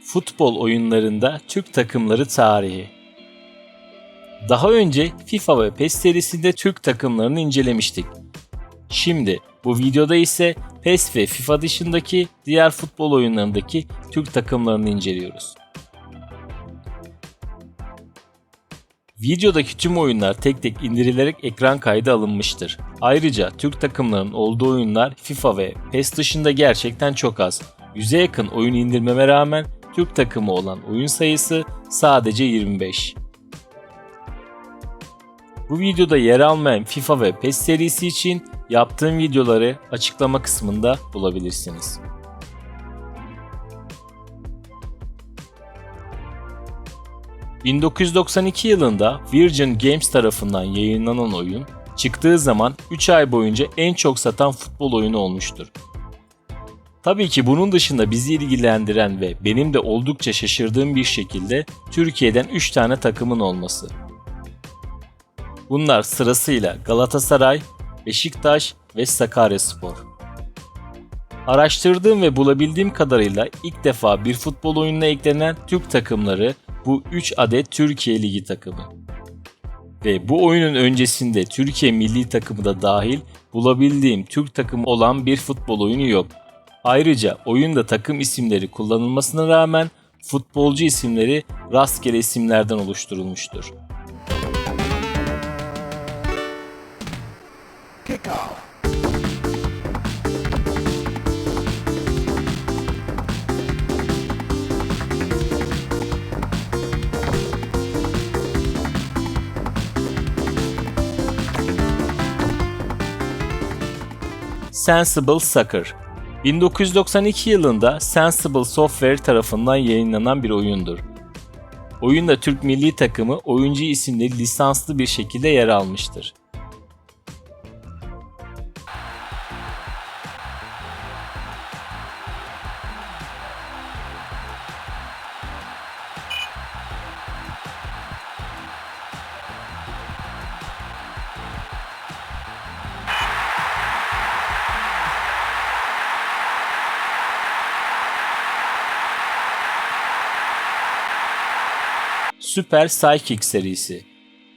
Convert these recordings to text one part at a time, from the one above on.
Futbol oyunlarında Türk takımları tarihi. Daha önce FIFA ve PES serisinde Türk takımlarını incelemiştik. Şimdi bu videoda ise PES ve FIFA dışındaki diğer futbol oyunlarındaki Türk takımlarını inceliyoruz. Videodaki tüm oyunlar tek tek indirilerek ekran kaydı alınmıştır. Ayrıca Türk takımlarının olduğu oyunlar FIFA ve PES dışında gerçekten çok az. 100'e yakın oyun indirmeme rağmen Türk takımı olan oyun sayısı sadece 25. Bu videoda yer almayan FIFA ve PES serisi için yaptığım videoları açıklama kısmında bulabilirsiniz. ...1992 yılında Virgin Games tarafından yayınlanan oyun, çıktığı zaman 3 ay boyunca en çok satan futbol oyunu olmuştur. Tabii ki bunun dışında bizi ilgilendiren ve benim de oldukça şaşırdığım bir şekilde Türkiye'den 3 tane takımın olması. Bunlar sırasıyla Galatasaray, Beşiktaş ve Sakaryaspor. Araştırdığım ve bulabildiğim kadarıyla ilk defa bir futbol oyununa eklenen Türk takımları bu 3 adet Türkiye Ligi takımı. Ve bu oyunun öncesinde Türkiye milli takımı da dahil bulabildiğim Türk takımı olan bir futbol oyunu yok. Ayrıca oyunda takım isimleri kullanılmasına rağmen futbolcu isimleri rastgele isimlerden oluşturulmuştur. Sensible Soccer 1992 yılında Sensible Software tarafından yayınlanan bir oyundur. Oyunda Türk milli takımı oyuncu isimleri lisanslı bir şekilde yer almıştır. Super Psychic serisi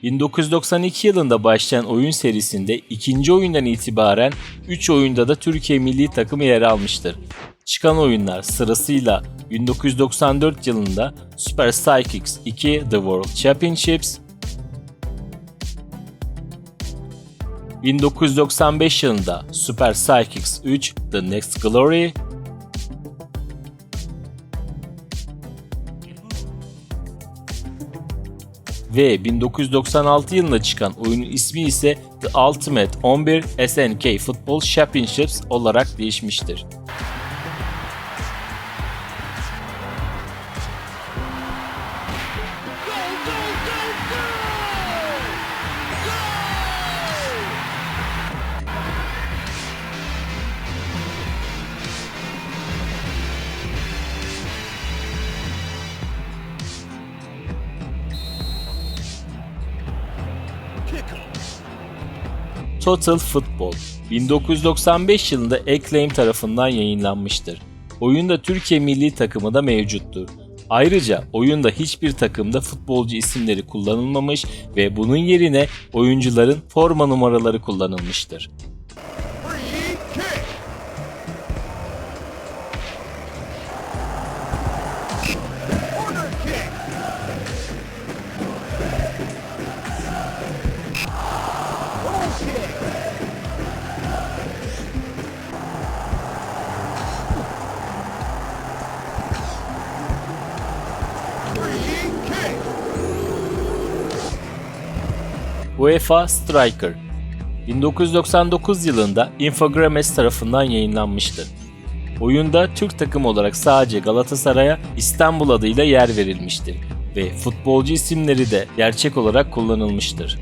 1992 yılında başlayan oyun serisinde ikinci oyundan itibaren 3 oyunda da Türkiye milli takımı yer almıştır. Çıkan oyunlar sırasıyla 1994 yılında Super Psychics 2 The World Championships, 1995 yılında Super Psychics 3 The Next Glory, ve 1996 yılında çıkan oyunun ismi ise The Ultimate 11 SNK Football Championships olarak değişmiştir. Total Football 1995 yılında Acclaim tarafından yayınlanmıştır. Oyunda Türkiye milli takımı da mevcuttur. Ayrıca oyunda hiçbir takımda futbolcu isimleri kullanılmamış ve bunun yerine oyuncuların forma numaraları kullanılmıştır. UEFA Striker 1999 yılında Infogrames tarafından yayınlanmıştır. Oyunda Türk takımı olarak sadece Galatasaray'a İstanbul adıyla yer verilmiştir ve futbolcu isimleri de gerçek olarak kullanılmıştır.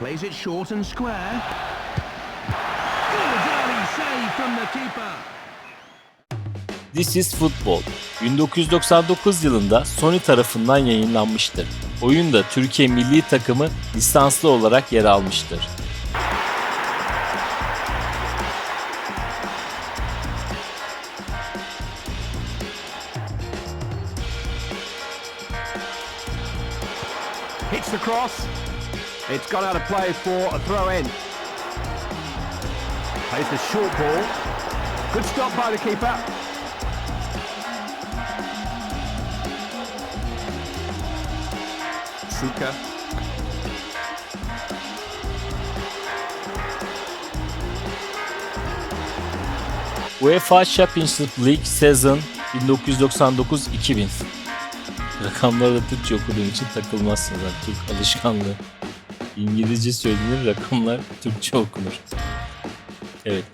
Plays it short and square. Good early save from the keeper. This is Football 1999 yılında Sony tarafından yayınlanmıştır. Oyunda Türkiye milli takımı lisanslı olarak yer almıştır. Hits the cross. It's gone out of play for a throw in. Plays the short ball. Good stop by the keeper. Suka. UEFA Championship League Sezon 1999-2000. Rakamları da Türkçe okuduğum için takılmazsınız. Yani Türk alışkanlığı. İngilizce söylenir, rakamlar Türkçe okunur. Evet.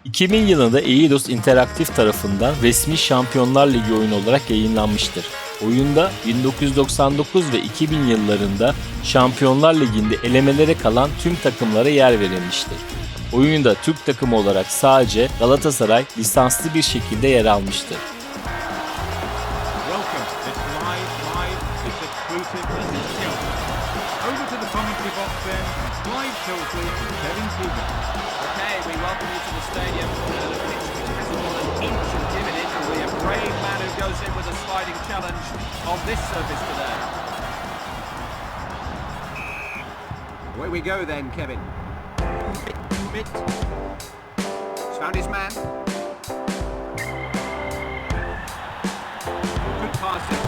2000 yılında Eidos Interaktif tarafından resmi Şampiyonlar Ligi oyunu olarak yayınlanmıştır. Oyunda 1999 ve 2000 yıllarında Şampiyonlar Ligi'nde elemelere kalan tüm takımlara yer verilmiştir. Oyunda Türk takımı olarak sadece Galatasaray lisanslı bir şekilde yer almıştır. Away we go then, Kevin. Schmidt. He's found his man. Good passing.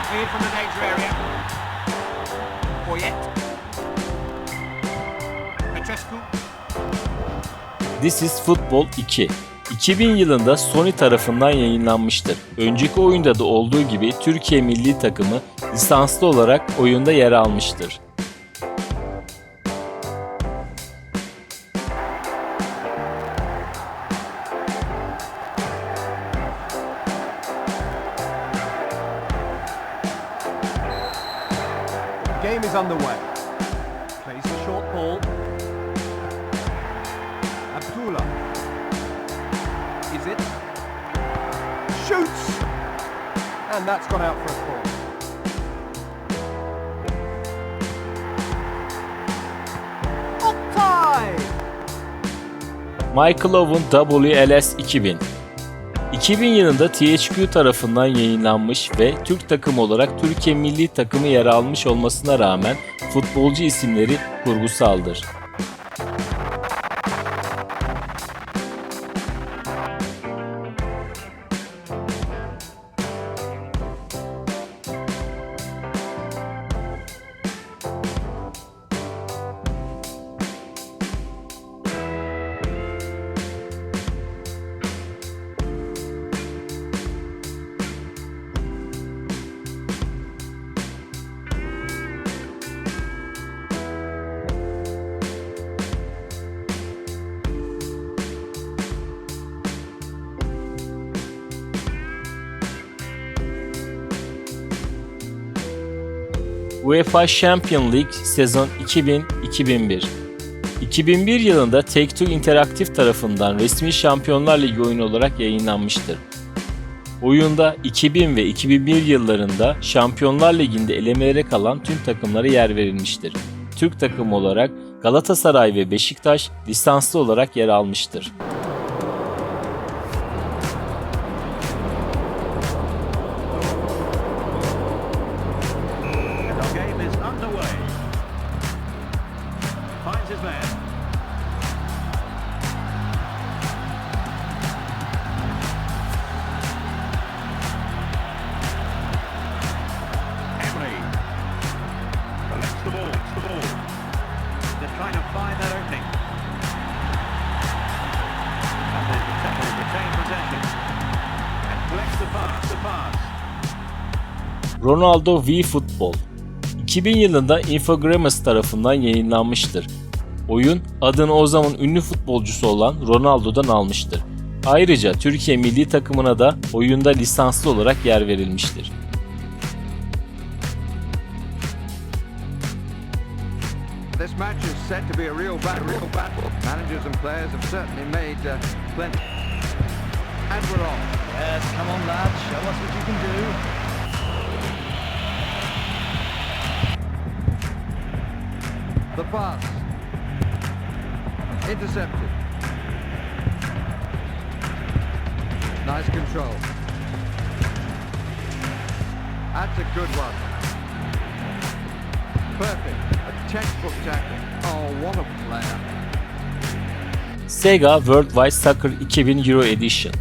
Cleared from the danger area. Poyet. Petrescu. This is Football 2. 2000 yılında Sony tarafından yayınlanmıştır. Önceki oyunda da olduğu gibi Türkiye milli takımı lisanslı olarak oyunda yer almıştır. The game is underway. Plays the short ball. Abdullah. Is it? Shoots! And that's gone out for a corner. Offside! Michael Owen WLS 2000. 2000 yılında THQ tarafından yayınlanmış ve Türk takımı olarak Türkiye milli takımı yer almış olmasına rağmen futbolcu isimleri kurgusaldır. UEFA Champions League Sezon 2000-2001. 2001 yılında Take-Two Interactive tarafından resmi Şampiyonlar Ligi oyunu olarak yayınlanmıştır. Oyunda 2000 ve 2001 yıllarında Şampiyonlar Ligi'nde elemelere kalan tüm takımlara yer verilmiştir. Türk takımı olarak Galatasaray ve Beşiktaş lisanslı olarak yer almıştır. Ronaldo V Football 2000 yılında Infogrames tarafından yayınlanmıştır. Oyun adını o zaman ünlü futbolcusu olan Ronaldo'dan almıştır. Ayrıca Türkiye milli takımına da oyunda lisanslı olarak yer verilmiştir. This match is set to be a real battle. Managers and players have certainly made plenty. And we're off. Yes, come on lads, show us what you can do. The pass. Intercepted. Nice control. That's a good one. Perfect. A textbook tackle. Oh, what a player. Sega Worldwide Soccer 2000 Euro Edition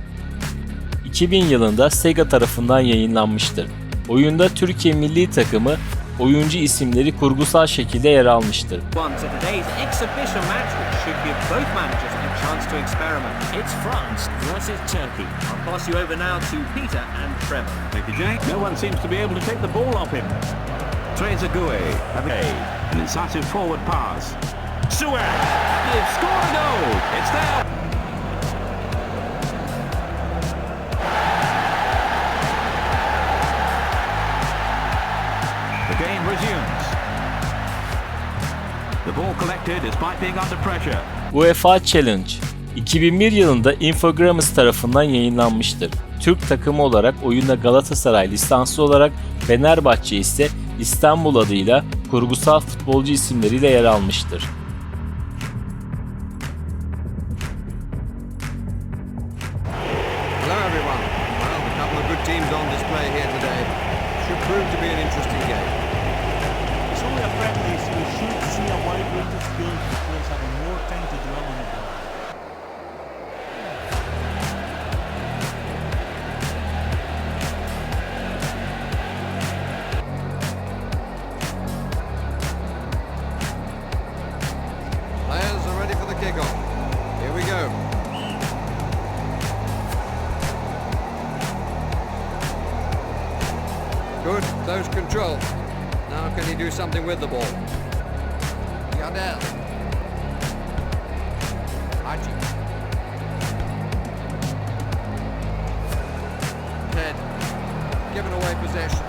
2000 yılında Sega tarafından yayınlanmıştır. Oyunda Türkiye milli takımı oyuncu isimleri kurgusal şekilde yer almıştır. Today's exhibition match which should give both managers a chance to experiment. It's France versus Turkey. I'll pass you over now to Peter and Trevor. Thank you, Jake. No one seems to be able to take the ball off him. Trezeguet, an incisive forward pass. Suarez, they've scored a goal. It's there. The game resumes. The ball collected despite being under pressure. UEFA Challenge 2001 yılında Infogrames tarafından yayınlanmıştır. Türk takımı olarak oyunda Galatasaray lisanslı olarak, Fenerbahçe ise İstanbul adıyla kurgusal futbolcu isimleriyle yer almıştır. Hello everyone. Well, a couple of good teams on display here today. Should prove to be an interesting game. It's only a friendly, so we should see a wide range of skills with players having more time to dwell on the ball. Players are ready for the kickoff. Here we go. Good, close control. Now can he do something with the ball? Yardel. Haji. Ted. Given away possession.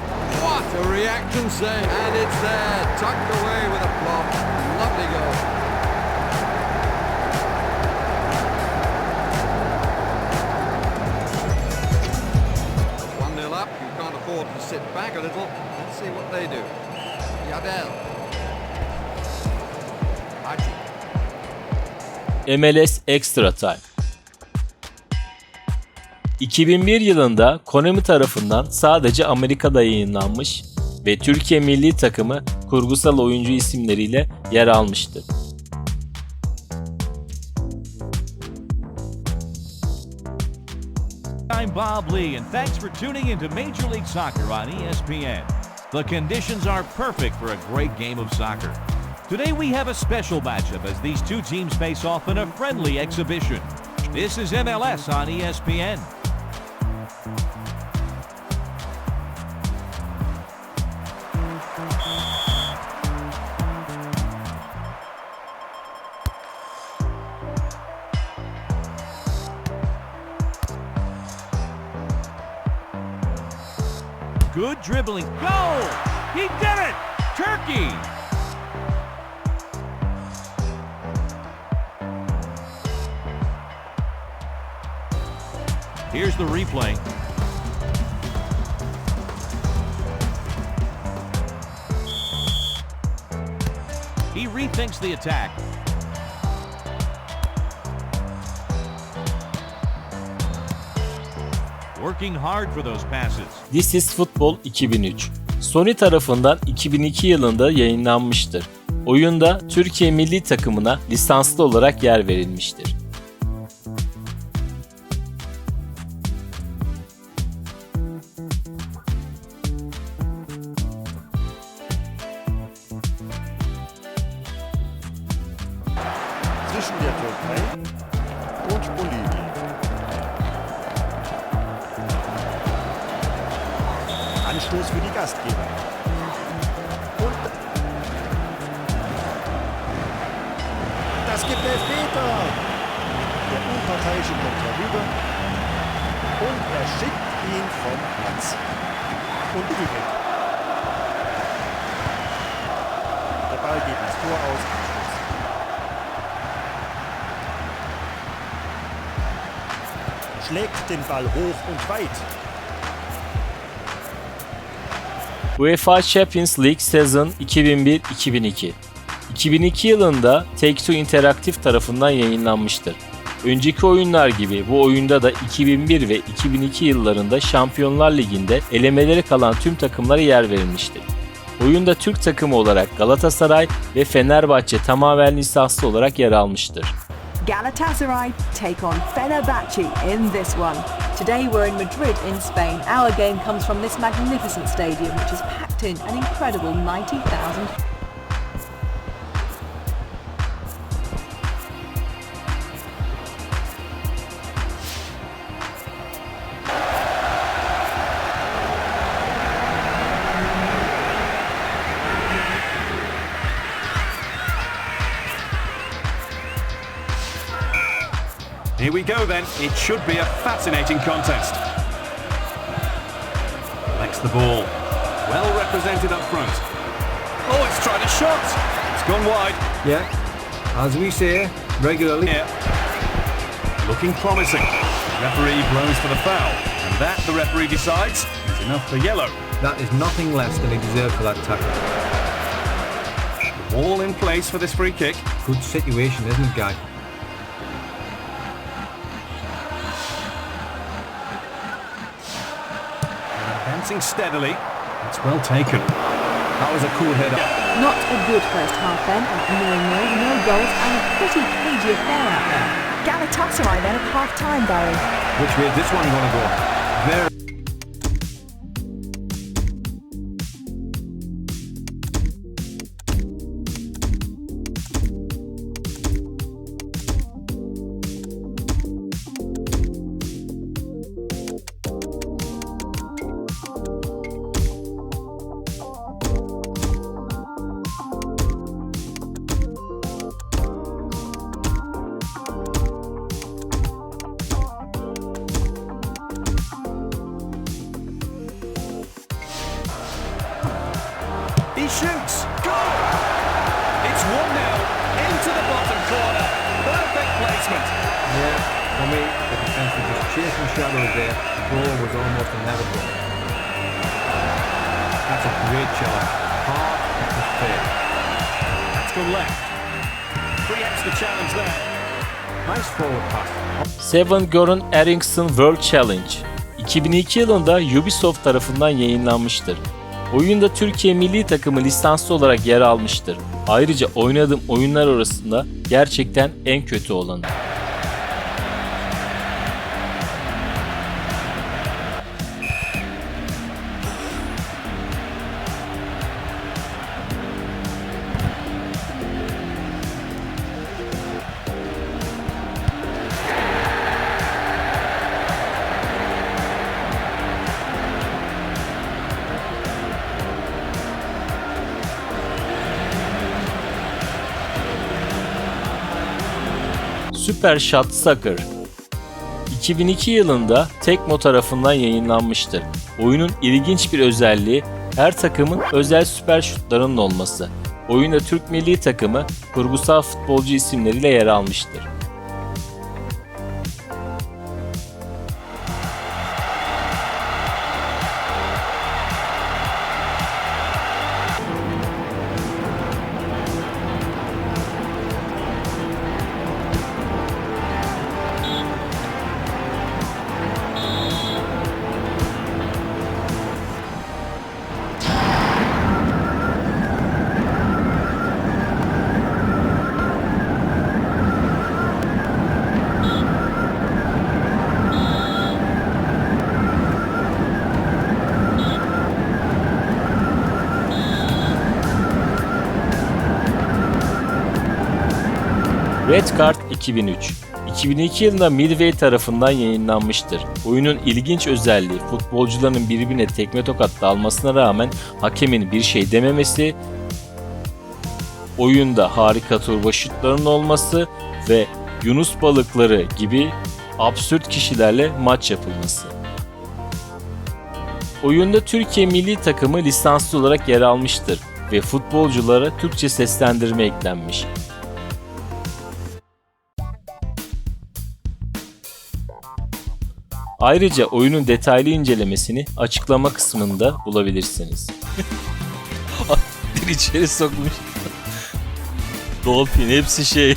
What a reaction save. And it's there, tucked away with a plop. Lovely goal. 1-0 up, you can't afford to sit back a little. Let's see what they do. Yardel. Haji. MLS Extra Time 2001 yılında Konami tarafından sadece Amerika'da yayınlanmış ve Türkiye milli takımı kurgusal oyuncu isimleriyle yer almıştır. I'm Bob Lee, and thanks for tuning into Major League Soccer on ESPN. The conditions are perfect for a great game of soccer. Today we have a special matchup as these two teams face off in a friendly exhibition. This is MLS on ESPN. Good dribbling. Goal! He did it! Turkey! Here's the replay. He rethinks the attack. Working hard for those passes. This is Football 2003 Sony tarafından 2002 yılında yayınlanmıştır. Oyunda Türkiye milli takımına lisanslı olarak yer verilmiştir. Zwischen der Türkei und Bolivien. Anstoß für die Gastgeber. Und das gibt Elfmeter. Der Unparteiische kommt herüber und er schickt ihn vom Platz. Und übrig. Der Ball geht ins Tor aus. Abschluss. schlägt den Ball hoch und weit. UEFA Champions League sezon 2001-2002. 2002 yılında Take-Two Interactive tarafından yayınlanmıştır. Önceki oyunlar gibi bu oyunda da 2001 ve 2002 yıllarında Şampiyonlar Ligi'nde elemeleri kalan tüm takımlara yer verilmiştir. Oyunda Türk takımı olarak Galatasaray ve Fenerbahçe tamamen lisanslı olarak yer almıştır. Galatasaray take on Fenerbahçe in this one. Today we're in Madrid in Spain. Our game comes from this magnificent stadium which is packed in an incredible 90,000. Here we go then. It should be a fascinating contest. Collects the ball. Well represented up front. Oh, it's tried a shot. It's gone wide. Yeah, as we say regularly. Here. Looking promising. Referee blows for the foul. And that, the referee decides, is enough for yellow. That is nothing less than he deserved for that tackle. The ball in place for this free kick. Good situation, isn't it, Guy? Advancing steadily. It's well taken. That was a cool header. Not a good first half then, and 0-0, no goals and a pretty cagey affair out there. Galatasaray then at half-time, Barry. Which way is this one going to go? Very. He shoots. Goal! It's 1-0 into the bottom corner. Perfect placement. Yeah, for me, the defence was just chasing shadows there. The goal was almost inevitable. That's a great challenge. Hard, it was fair. That's gone left. Preempts the challenge there. Nice forward pass. Seven Goran Eriksson World Challenge 2002 yılında Ubisoft tarafından yayınlanmıştır. Oyunda Türkiye milli takımı lisanslı olarak yer almıştır. Ayrıca oynadığım oyunlar arasında gerçekten en kötü olanı. Super Shot Soccer 2002 yılında Tecmo tarafından yayınlanmıştır. Oyunun ilginç bir özelliği her takımın özel süper şutlarının olması. Oyunda Türk milli takımı kurgusal futbolcu isimleriyle yer almıştır. Red Card 2003 2002 yılında Midway tarafından yayınlanmıştır. Oyunun ilginç özelliği futbolcuların birbirine tekme tokat dalmasına rağmen hakemin bir şey dememesi, oyunda harika turbo şutların olması ve Yunus balıkları gibi absürt kişilerle maç yapılması. Oyunda Türkiye milli takımı lisanslı olarak yer almıştır ve futbolculara Türkçe seslendirme eklenmiş. Ayrıca oyunun detaylı incelemesini açıklama kısmında bulabilirsiniz. içeri sokmuş. Dolphin hepsi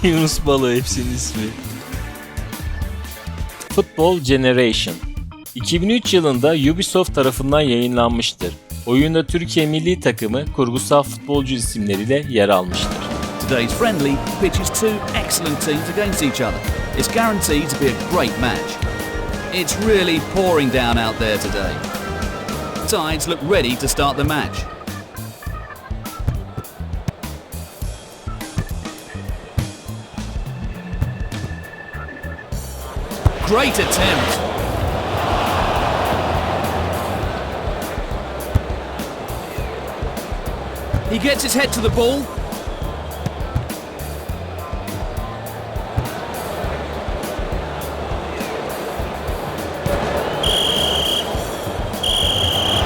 Yunus balığı hepsinin ismi. Football Generation 2003 yılında Ubisoft tarafından yayınlanmıştır. Oyunda Türkiye milli takımı kurgusal futbolcu isimleriyle yer almıştır. Today's friendly pitches two excellent teams against each other. It's guaranteed to be a great match. It's really pouring down out there today. Sides look ready to start the match. Great attempt. He gets his head to the ball.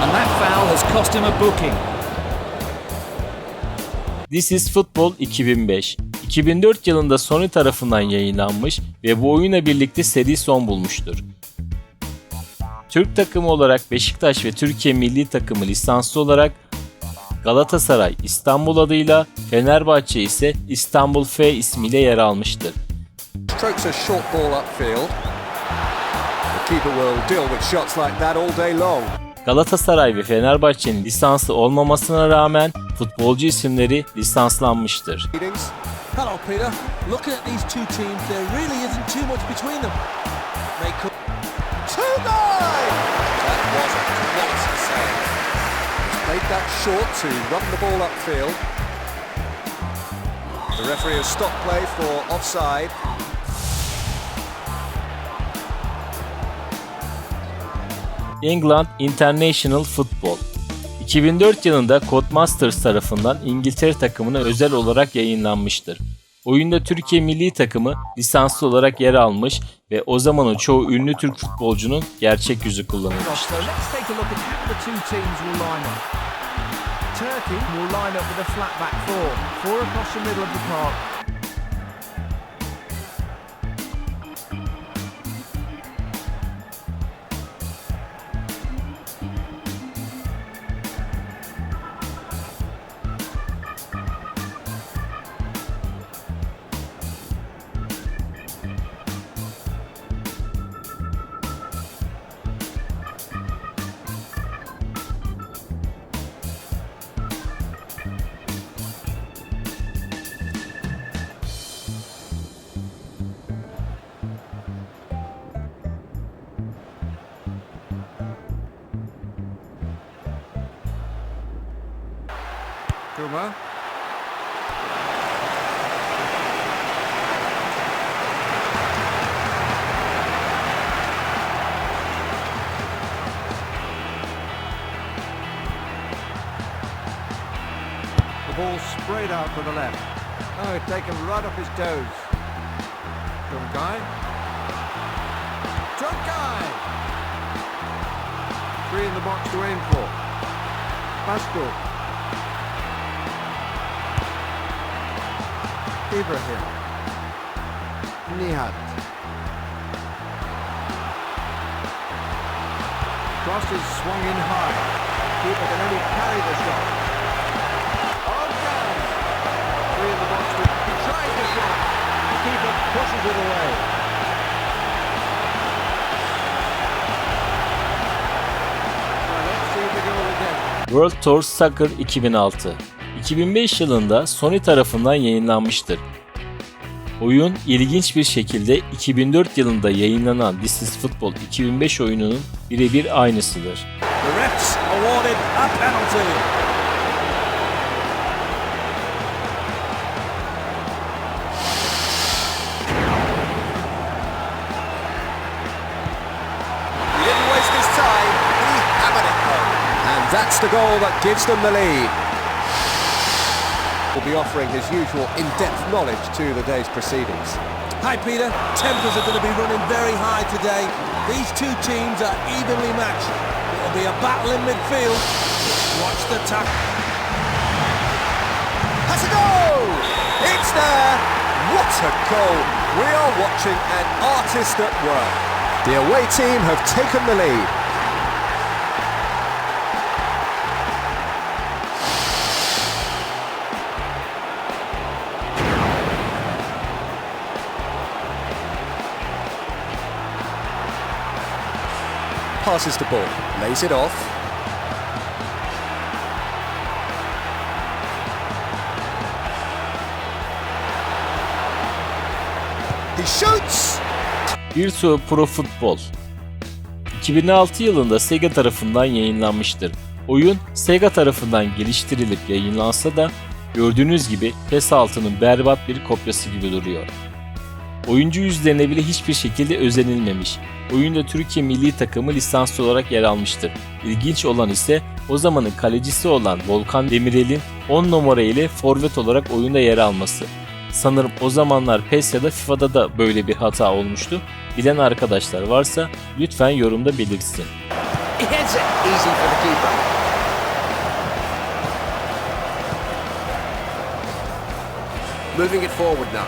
And that foul has cost him a booking. This is Football 2005. 2004 yılında Sony tarafından yayınlanmış ve bu oyunla birlikte seri son bulmuştur. Türk takımı olarak Beşiktaş ve Türkiye milli takımı lisanslı olarak Galatasaray İstanbul adıyla, Fenerbahçe ise İstanbul F ismiyle yer almıştır. Strokes a short ball upfield. The keeper will deal with shots like that all day long. Galatasaray ve Fenerbahçe'nin lisanslı olmamasına rağmen futbolcu isimleri lisanslanmıştır. Hello, Peter. Looking at these two teams, there really isn't too much between them. They could... Tonight! That was a quality save. He's played that short to run the ball upfield. The referee has stopped play for offside. England International Football 2004 yılında Codemasters tarafından İngiltere takımına özel olarak yayınlanmıştır. Oyunda Türkiye milli takımı lisanslı olarak yer almış ve o zamanın çoğu ünlü Türk futbolcunun gerçek yüzü kullanılmıştır. So let's take a look at how the two teams will line up. Turkey will line up with a flat back four across the middle of the park. Kuma. The ball sprayed out to the left. Oh, taken right off his toes. Tunkai. Tunkai! 3 in the box to aim for. Pascal. Ibrahim. Nihat. Cross is swung in high. Keeper can only carry the shot. Okay. 3 in the box. He tries the shot. The keeper pushes it away. Now let's see the goal again. World Tour Soccer 2006 2005 yılında Sony tarafından yayınlanmıştır. Oyun ilginç bir şekilde 2004 yılında yayınlanan This is Football 2005 oyununun birebir aynısıdır. The refs awarded a penalty. He didn't waste his time. He hammered it home. And that's the goal that gives them the lead. Will be offering his usual in-depth knowledge to the day's proceedings. Hi, Peter. Tempers are going to be running very high today. These two teams are evenly matched. It'll be a battle in midfield. Watch the tackle. Has a goal! It's there! What a goal! We are watching an artist at work. The away team have taken the lead. Passes the ball, lays it off. He shoots! Virtua Pro Football 2006 yılında Sega tarafından yayınlanmıştır. Oyun Sega tarafından geliştirilip yayınlansa da gördüğünüz gibi PES 6'nın berbat bir kopyası gibi duruyor. Oyuncu yüzlerine bile hiçbir şekilde özenilmemiş. Oyunda Türkiye milli takımı lisanslı olarak yer almıştır. İlginç olan ise o zamanın kalecisi olan Volkan Demirel'in 10 numara ile forvet olarak oyunda yer alması. Sanırım o zamanlar PES ya da FIFA'da da böyle bir hata olmuştu. Bilen arkadaşlar varsa lütfen yorumda belirtsin. He heads it. Easy for the keeper. Moving it forward now.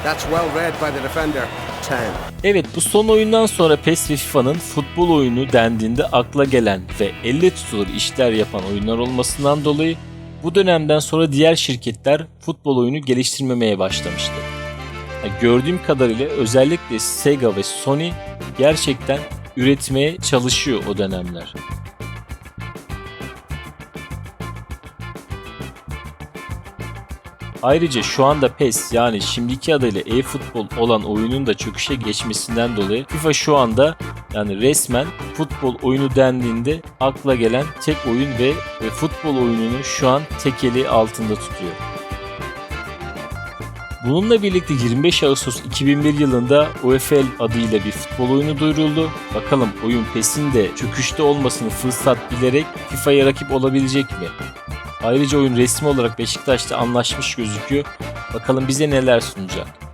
That's well read by the defender. 10. Evet, bu son oyundan sonra PES ve FIFA'nın futbol oyunu dendiğinde akla gelen ve elle tutulur işler yapan oyunlar olmasından dolayı bu dönemden sonra diğer şirketler futbol oyunu geliştirmemeye başlamıştı. Gördüğüm kadarıyla özellikle Sega ve Sony gerçekten üretmeye çalışıyor o dönemler. Ayrıca şu anda PES yani şimdiki adıyla eFootball olan oyunun da çöküşe geçmesinden dolayı FIFA şu anda yani resmen futbol oyunu dendiğinde akla gelen tek oyun ve futbol oyununu şu an tek eli altında tutuyor. Bununla birlikte 25 Ağustos 2001 yılında UEFL adıyla bir futbol oyunu duyuruldu. Bakalım oyun PES'in de çöküşte olmasını fırsat bilerek FIFA'ya rakip olabilecek mi? Ayrıca oyun resmi olarak Beşiktaş'ta anlaşmış gözüküyor. Bakalım bize neler sunacak.